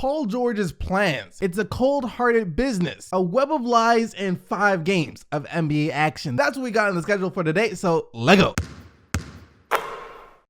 Paul George's plans. It's a cold-hearted business, a web of lies, and 5 games of NBA action. That's what we got on the schedule for today, so let's go.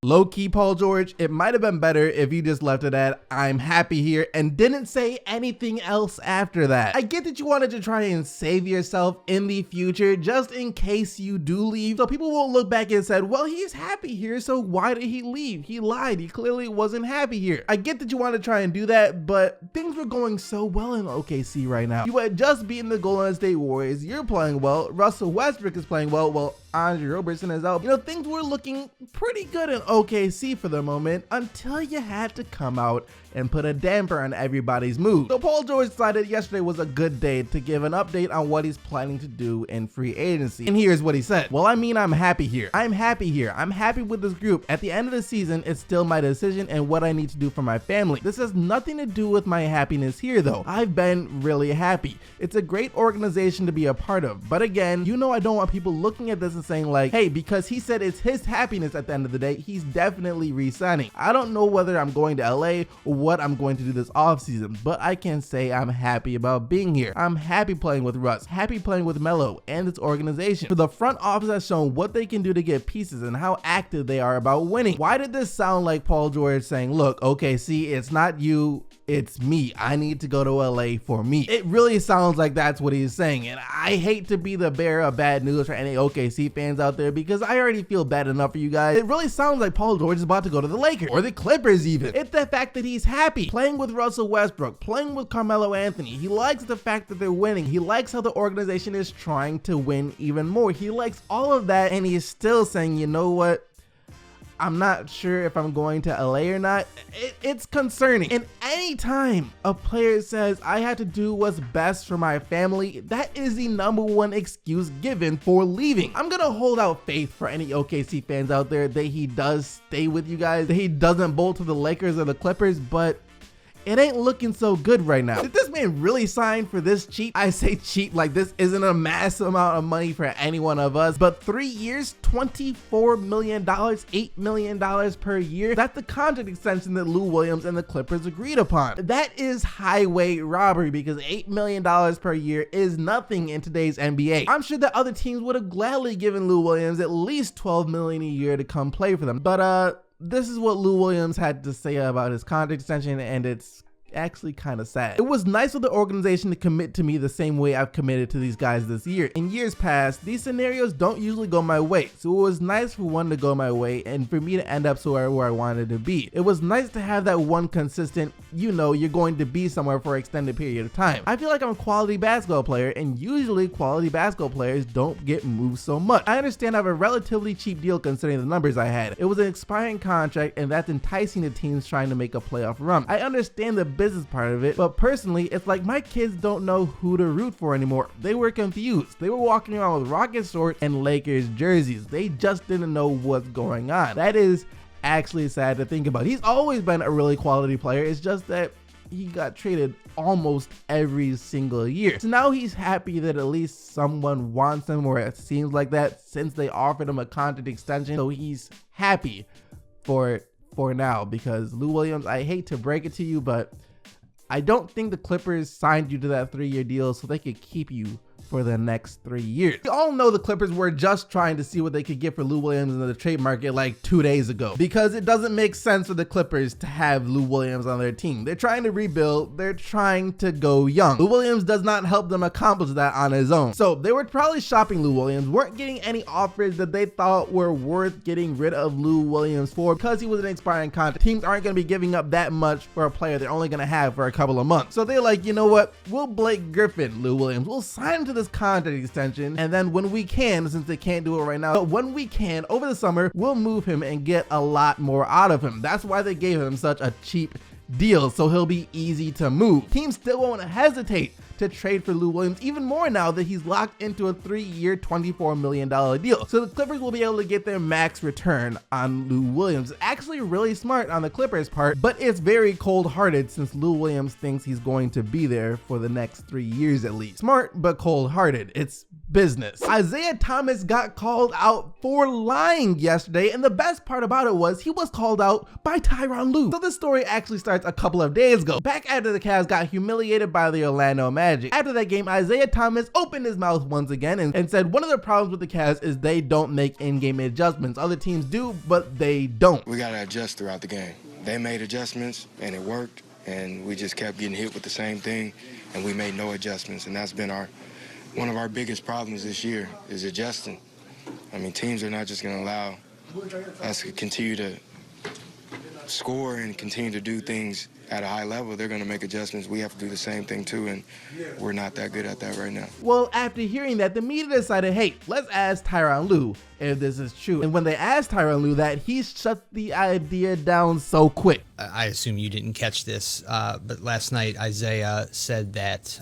Low-key, Paul George, it might have been better if you just left it at "I'm happy here" and didn't say anything else after that. I get that you wanted to try and save yourself in the future just in case you do leave, so people won't look back and said, well, he's happy here, so why did he leave? He lied. He clearly wasn't happy here. I get that you want to try and do that, but things were going so well in OKC right now. You had just beaten the Golden State Warriors. You're playing well. Russell Westbrook is playing well. Well, Andre Robertson is out. You know, things were looking pretty good in OKC for the moment until you had to come out and put a damper on everybody's mood. So Paul George decided yesterday was a good day to give an update on what he's planning to do in free agency. And here's what he said. Well, I mean, I'm happy here. I'm happy here. I'm happy with this group. At the end of the season, it's still my decision and what I need to do for my family. This has nothing to do with my happiness here though. I've been really happy. It's a great organization to be a part of. But again, you know, I don't want people looking at this and saying like, hey, because he said it's his happiness at the end of the day, he's definitely re-signing. I don't know whether I'm going to LA or what I'm going to do this offseason, but I can say I'm happy about being here. I'm happy playing with Russ, happy playing with Melo and its organization. So the front office has shown what they can do to get pieces and how active they are about winning. Why did this sound like Paul George saying, look, okay, see, it's not you, it's me. I need to go to LA for me. It really sounds like that's what he's saying. And I hate to be the bearer of bad news for any OKC fans out there because I already feel bad enough for you guys. It really sounds like Paul George is about to go to the Lakers or the Clippers even. It's the fact that he's happy playing with Russell Westbrook, playing with Carmelo Anthony. He likes the fact that they're winning. He likes how the organization is trying to win even more. He likes all of that, and he's still saying, you know what? I'm not sure if I'm going to LA or not. It's concerning. And anytime a player says, I had to do what's best for my family, that is the #1 excuse given for leaving. I'm gonna hold out faith for any OKC fans out there that he does stay with you guys, that he doesn't bolt to the Lakers or the Clippers, but it ain't looking so good right now. Did this man really sign for this cheap? I say cheap like this isn't a massive amount of money for any one of us, but 3 years, $24 million, $8 million per year. That's the contract extension that Lou Williams and the Clippers agreed upon. That is highway robbery because $8 million per year is nothing in today's NBA. I'm sure that other teams would have gladly given Lou Williams at least $12 million a year to come play for them. But this is what Lou Williams had to say about his contract extension, and it's actually kind of sad. It was nice of the organization to commit to me the same way I've committed to these guys this year. In years past, these scenarios don't usually go my way, so it was nice for one to go my way and for me to end up somewhere where I wanted to be. It was nice to have that one consistent, you know, you're going to be somewhere for an extended period of time. I feel like I'm a quality basketball player, and usually quality basketball players don't get moved so much. I understand I have a relatively cheap deal considering the numbers I had. It was an expiring contract, and that's enticing the teams trying to make a playoff run. I understand the business part of it, but personally, it's like my kids don't know who to root for anymore. They were confused. They were walking around with Rockets shorts and Lakers jerseys. They just didn't know what's going on. That is actually sad to think about. He's always been a really quality player. It's just that he got traded almost every single year. So now he's happy that at least someone wants him, or it seems like that, since they offered him a contract extension. So he's happy for now, because Lou Williams, I hate to break it to you, but I don't think the Clippers signed you to that 3-year deal so they could keep you for the next 3 years. We all know the Clippers were just trying to see what they could get for Lou Williams in the trade market like 2 days ago, because it doesn't make sense for the Clippers to have Lou Williams on their team. They're trying to rebuild. They're trying to go young. Lou Williams does not help them accomplish that on his own. So they were probably shopping Lou Williams, weren't getting any offers that they thought were worth getting rid of Lou Williams for, because he was an expiring contract. Teams aren't going to be giving up that much for a player they're only going to have for a couple of months. So they're like, you know what? We'll Blake Griffin Lou Williams. We'll sign him to this contract extension, and then when we can, since they can't do it right now, but when we can over the summer, we'll move him and get a lot more out of him. That's why they gave him such a cheap deal, so he'll be easy to move. Teams still won't hesitate to trade for Lou Williams, even more now that he's locked into a 3-year, $24 million deal. So the Clippers will be able to get their max return on Lou Williams. Actually really smart on the Clippers part, but it's very cold-hearted since Lou Williams thinks he's going to be there for the next 3 years at least. Smart, but cold-hearted. It's business. Isaiah Thomas got called out for lying yesterday, and the best part about it was he was called out by Tyronn Lue. So this story actually starts starts a couple of days ago, back after the Cavs got humiliated by the Orlando Magic. After that game, Isaiah Thomas opened his mouth once again and said one of the problems with the Cavs is they don't make in-game adjustments. Other teams do, but they don't. We got to adjust throughout the game. They made adjustments and it worked, and we just kept getting hit with the same thing, and we made no adjustments, and that's been one of our biggest problems this year is adjusting. I mean, teams are not just going to allow us to continue to score and continue to do things at a high level. They're going to make adjustments. We have to do the same thing too, and we're not that good at that right now. Well, after hearing that, the media decided, hey, let's ask Tyronn Lue if this is true. And when they asked Tyronn Lue that, he shut the idea down so quick. I assume you didn't catch this, but last night Isaiah said that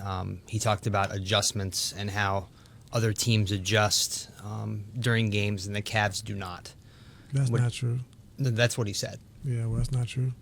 he talked about adjustments and how other teams adjust during games and the Cavs do not. That's not true. That's what he said. Yeah, well, that's not true.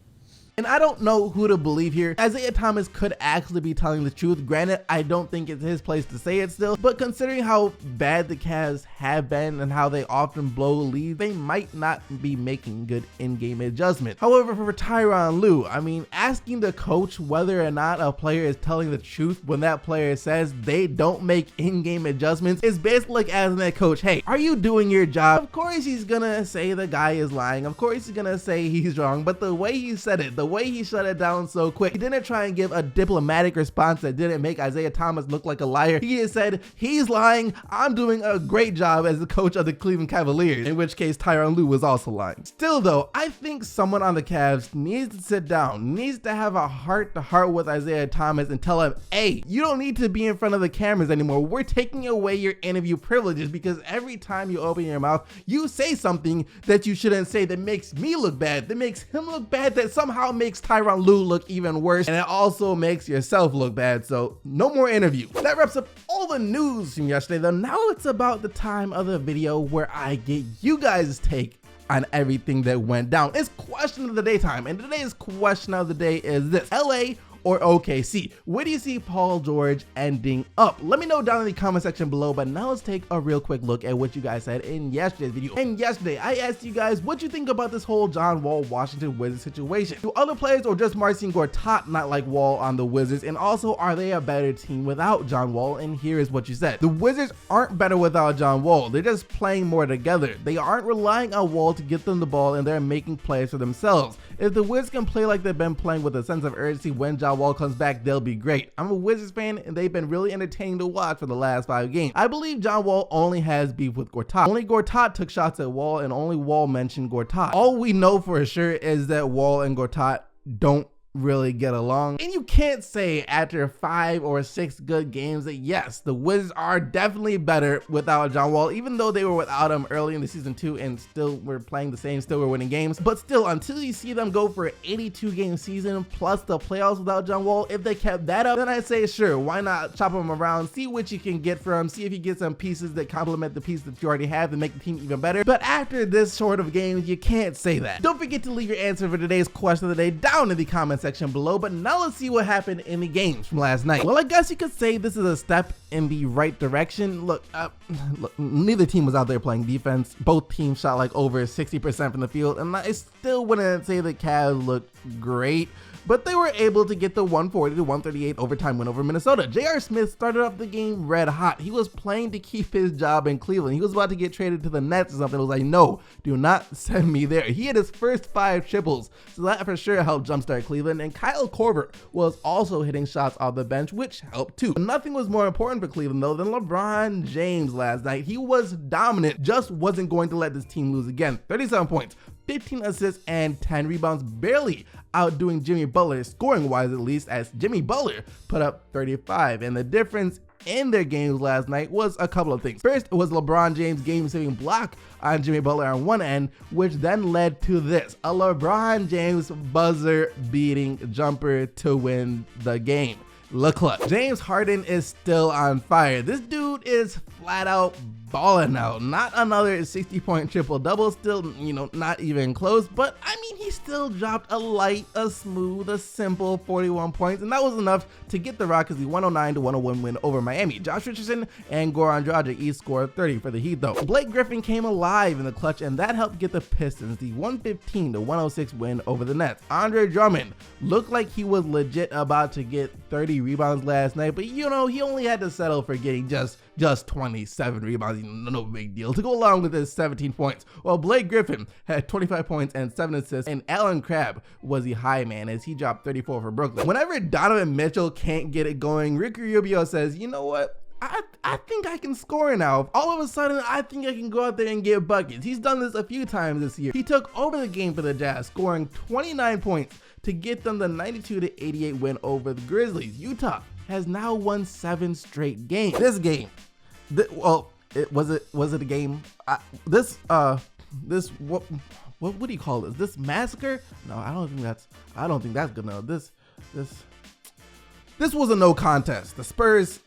And I don't know who to believe here. Isaiah Thomas could actually be telling the truth. Granted, I don't think it's his place to say it still, but considering how bad the Cavs have been and how they often blow leads, they might not be making good in-game adjustments. However, for Tyronn Lue, I mean, asking the coach whether or not a player is telling the truth when that player says they don't make in-game adjustments is basically like asking that coach, hey, are you doing your job? Of course he's gonna say the guy is lying. Of course he's gonna say he's wrong, but the way he said it, the way he shut it down so quick, he didn't try and give a diplomatic response that didn't make Isaiah Thomas look like a liar. He just said, he's lying, I'm doing a great job as the coach of the Cleveland Cavaliers, in which case Tyronn Lue was also lying. Still though, I think someone on the Cavs needs to sit down, needs to have a heart-to-heart with Isaiah Thomas and tell him, hey, you don't need to be in front of the cameras anymore. We're taking away your interview privileges because every time you open your mouth, you say something that you shouldn't say that makes me look bad, that makes him look bad, that somehow makes Tyronn Lue look even worse, and it also makes yourself look bad. So no more interview. That wraps up all the news from yesterday though. Now it's about the time of the video where I get you guys' take on everything that went down. It's question of the day time, and today's question of the day is this: LA or OKC? Where do you see Paul George ending up? Let me know down in the comment section below, but now let's take a real quick look at what you guys said in yesterday's video. And yesterday, I asked you guys what you think about this whole John Wall Washington Wizards situation. Do other players or just Marcin Gortat not like Wall on the Wizards? And also, are they a better team without John Wall? And here is what you said. The Wizards aren't better without John Wall. They're just playing more together. They aren't relying on Wall to get them the ball, and they're making plays for themselves. If the Wizards can play like they've been playing with a sense of urgency when John Wall comes back, they'll be great. I'm a Wizards fan, and they've been really entertaining to watch for the last 5 games. I believe John Wall only has beef with Gortat. Only Gortat took shots at Wall, and only Wall mentioned Gortat. All we know for sure is that Wall and Gortat don't really get along, and you can't say after 5 or 6 good games that yes, the Wizards are definitely better without John Wall, even though they were without him early in the season 2 and still were playing the same, still were winning games. But still, until you see them go for an 82 game season plus the playoffs without John Wall, if they kept that up, then I say sure, why not chop him around, see what you can get for him, see if you get some pieces that complement the piece that you already have and make the team even better. But after this sort of games, you can't say that. Don't forget to leave your answer for today's question of the day down in the comment section below. But now let's see what happened in the games from last night. Well, I guess you could say this is a step in the right direction. Look, neither team was out there playing defense. Both teams shot like over 60% from the field, and I still wouldn't say the Cavs looked great, but they were able to get the 140-138 overtime win over Minnesota. J.R. Smith started off the game red hot. He was playing to keep his job in Cleveland. He was about to get traded to the Nets or something. It was like, no, do not send me there. He had his first 5 triples, so that for sure helped jumpstart Cleveland. And Kyle Korver was also hitting shots off the bench, which helped too. Nothing was more important for Cleveland though than LeBron James last night. He was dominant, just wasn't going to let this team lose again. 37 points, 15 assists, and 10 rebounds, barely outdoing Jimmy Butler, scoring wise at least, as Jimmy Butler put up 35. And the difference in their games last night was a couple of things. First, it was LeBron James' game-saving block on Jimmy Butler on one end, which then led to this, a LeBron James buzzer-beating jumper to win the game. Look, James Harden is still on fire. This dude is flat out balling out. Not another 60-point triple-double, still, not even close, but I mean, he still dropped a light, a smooth, a simple 41 points, and that was enough to get the Rockets the 109-101 win over Miami. Josh Richardson and Goran Dragic each scored 30 for the Heat though. Blake Griffin came alive in the clutch, and that helped get the Pistons the 115-106 win over the Nets. Andre Drummond looked like he was legit about to get 30 rebounds last night, but he only had to settle for getting just 27 rebounds, no big deal, to go along with his 17 points. While Blake Griffin had 25 points and 7 assists, and Allen Crabbe was the high man as he dropped 34 for Brooklyn. Whenever Donovan Mitchell can't get it going, Ricky Rubio says, you know what? I think I can score now. All of a sudden, I think I can go out there and get buckets. He's done this a few times this year. He took over the game for the Jazz, scoring 29 points to get them the 92-88 win over the Grizzlies. Utah has now won 7 straight games. This game, was it a game? What do you call this? This massacre? No, I don't think that's good enough. This was a no contest. The Spurs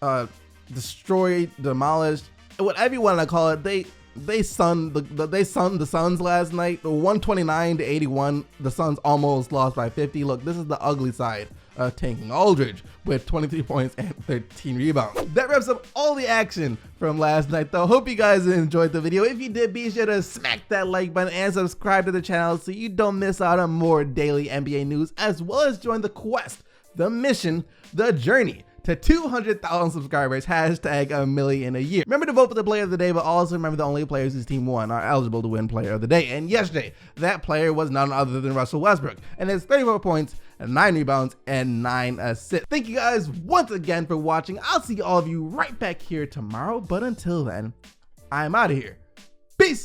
destroyed, demolished, whatever you want to call it. They sunned the Suns last night. 129-81. The Suns almost lost by 50. Look, this is the ugly side of tanking. Aldridge with 23 points and 13 rebounds. That wraps up all the action from last night though. Hope you guys enjoyed the video. If you did, be sure to smack that like button and subscribe to the channel so you don't miss out on more daily NBA news, as well as join the quest, the mission, the journey to 200,000 subscribers, hashtag a million a year. Remember to vote for the player of the day, but also remember the only players whose team won are eligible to win player of the day. And yesterday, that player was none other than Russell Westbrook, and his 34 points, 9 rebounds, and 9 assists. Thank you guys once again for watching. I'll see all of you right back here tomorrow, but until then, I'm out of here. Peace!